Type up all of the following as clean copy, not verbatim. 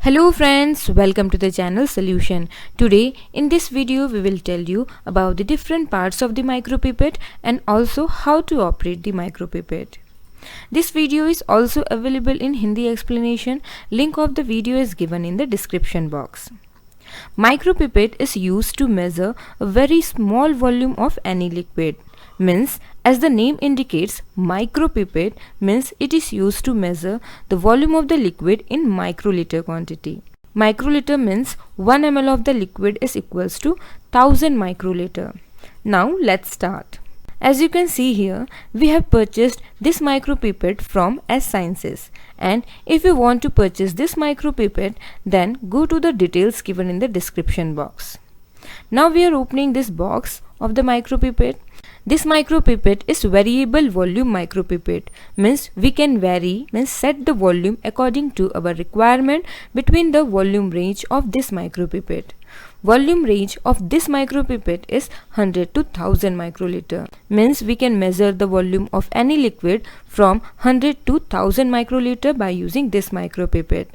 Hello friends, welcome to the channel Solution. Today in this video we will tell you about the different parts of the micropipette and also how to operate the micropipette. This video is also available in Hindi explanation. Link of the video is given in the description box. Micropipette is used to measure a very small volume of any liquid. Means, as the name indicates, micropipette means it is used to measure the volume of the liquid in microliter quantity. Microliter means 1 ml of the liquid is equals to 1000 microliter. Now let's start. As you can see here, we have purchased this micropipette from S Sciences, and if you want to purchase this micropipette, then go to the details given in the description box. Now we are opening this box of the micropipette. This micropipette is variable volume micropipette, means we can set the volume according to our requirement between the volume range of this micropipette. Volume range of this micropipette is 100 to 1000 microliter, means we can measure the volume of any liquid from 100 to 1000 microliter by using this micropipette.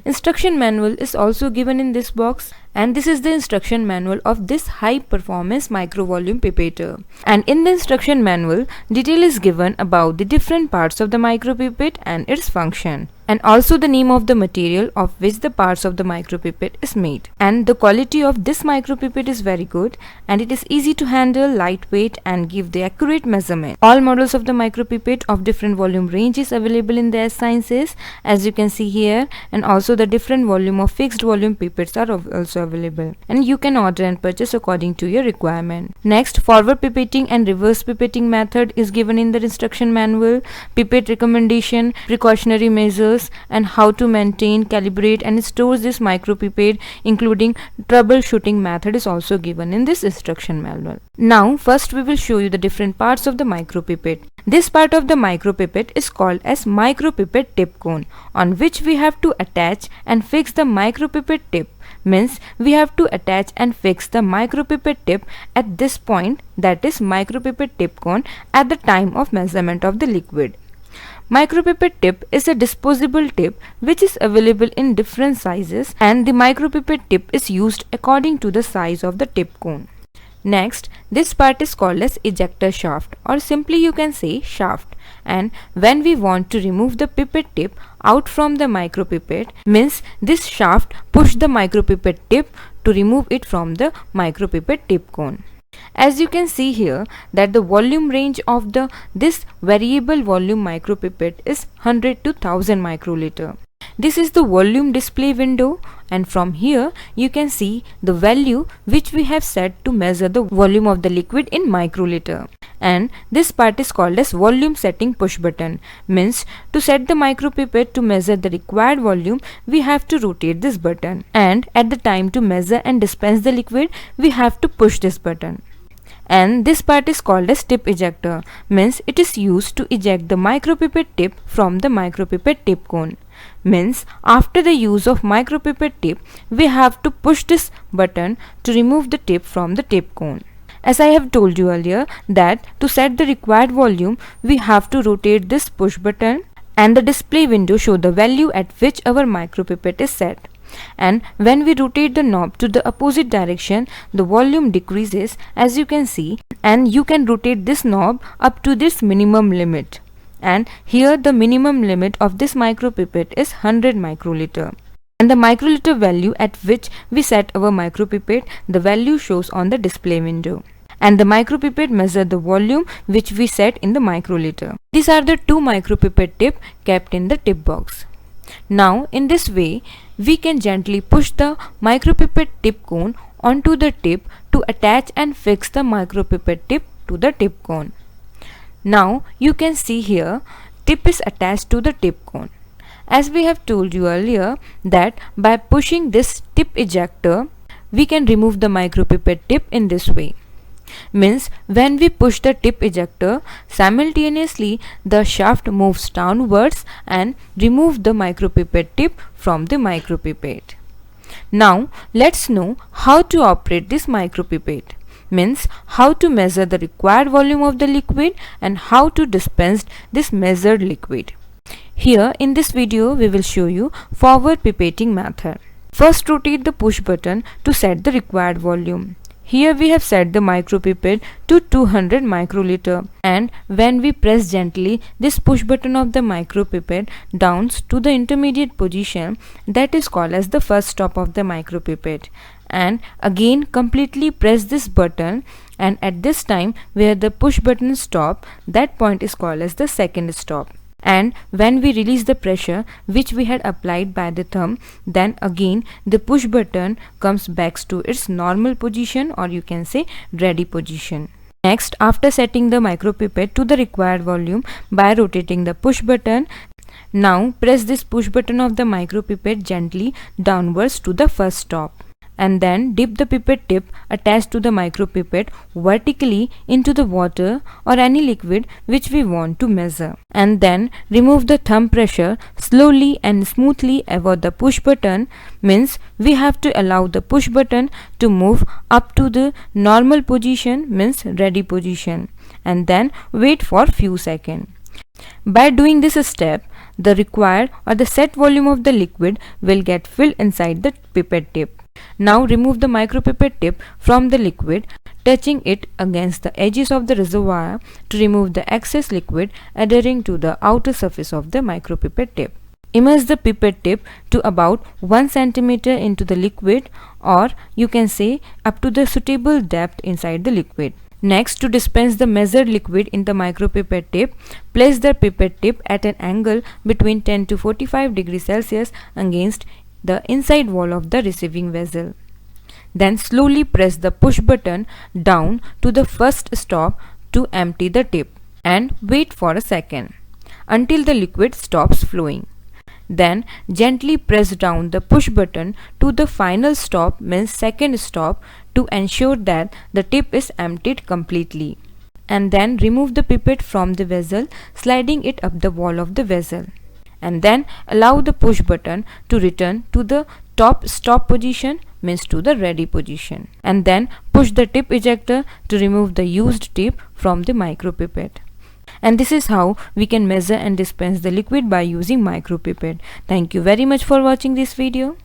Instruction manual is also given in this box, and this is the instruction manual of this high performance micro volume pipetter. And in the instruction manual, detail is given about the different parts of the micropipette and its function, and also the name of the material of which the parts of the micropipette is made. And the quality of this micropipette is very good, and it is easy to handle, lightweight, and give the accurate measurement. All models of the micropipette of different volume range is available in the S Sciences, as you can see here, and also the different volume of fixed volume pipettes are also available, and you can order and purchase according to your requirement. Next, forward pipetting and reverse pipetting method is given in the instruction manual. Pipette recommendation, precautionary measures, and how to maintain, calibrate, and store this micropipette, including troubleshooting method, is also given in this instruction manual. Now first we will show you the different parts of the micropipette. This part of the micropipette is called as micropipette tip cone, on which we have to attach and fix the micropipette tip. Means we have to attach and fix the micropipette tip at this point, that is micropipette tip cone, at the time of measurement of the liquid. Micropipette tip is a disposable tip which is available in different sizes, and the micropipette tip is used according to the size of the tip cone. Next, this part is called as ejector shaft, or simply you can say shaft, and when we want to remove the pipette tip out from the micropipette, means this shaft push the micropipette tip to remove it from the micropipette tip cone. As you can see here that the volume range of this variable volume micropipette is 100 to 1000 microliter. This is the volume display window, and from here you can see the value which we have set to measure the volume of the liquid in microliter. And this part is called as volume setting push button, means to set the micropipette to measure the required volume, we have to rotate this button, and at the time to measure and dispense the liquid, we have to push this button. And this part is called as tip ejector, means it is used to eject the micropipette tip from the micropipette tip cone. Means after the use of micropipette tip, we have to push this button to remove the tip from the tip cone. As I have told you earlier that to set the required volume, we have to rotate this push button, and the display window show the value at which our micropipette is set. And when we rotate the knob to the opposite direction, the volume decreases, as you can see, and you can rotate this knob up to this minimum limit. And here the minimum limit of this micropipette is 100 microliter. And the microliter value at which we set our micropipette, the value shows on the display window. And the micropipette measure the volume which we set in the microliter. These are the two micropipette tip kept in the tip box. Now in this way, we can gently push the micropipette tip cone onto the tip to attach and fix the micropipette tip to the tip cone. Now you can see here, tip is attached to the tip cone. As we have told you earlier that by pushing this tip ejector, we can remove the micropipette tip in this way. Means when we push the tip ejector, simultaneously the shaft moves downwards and remove the micropipette tip from the micropipette. Now let's know how to operate this micropipette. Means how to measure the required volume of the liquid and how to dispense this measured liquid. Here in this video we will show you forward pipetting method. First rotate the push button to set the required volume. Here we have set the micropipette to 200 microliter, and when we press gently this push button of the micropipette down to the intermediate position, that is called as the first stop of the micropipette, and again completely press this button, and at this time where the push button stop, that point is called as the second stop. And when we release the pressure which we had applied by the thumb, then again the push button comes back to its normal position, or you can say ready position. Next, after setting the micropipette to the required volume by rotating the push button, now press this push button of the micropipette gently downwards to the first stop, and then dip the pipette tip attached to the micropipette vertically into the water or any liquid which we want to measure, and then remove the thumb pressure slowly and smoothly above the push button. Means we have to allow the push button to move up to the normal position, means ready position, and then wait for few seconds. By doing this step, the required or the set volume of the liquid will get filled inside the pipette tip. Now remove the micropipette tip from the liquid, touching it against the edges of the reservoir to remove the excess liquid adhering to the outer surface of the micropipette tip. Immerse the pipette tip to about 1 cm into the liquid, or you can say up to the suitable depth inside the liquid. Next, to dispense the measured liquid in the micropipette tip, place the pipette tip at an angle between 10 to 45 degrees Celsius against the inside wall of the receiving vessel. Then slowly press the push button down to the first stop to empty the tip, and wait for a second until the liquid stops flowing. Then gently press down the push button to the final stop, means second stop, to ensure that the tip is emptied completely, and then remove the pipette from the vessel, sliding it up the wall of the vessel, and then allow the push button to return to the top stop position, means to the ready position, and then push the tip ejector to remove the used tip from the micropipette. And this is how we can measure and dispense the liquid by using micropipette. Thank you very much for watching this video.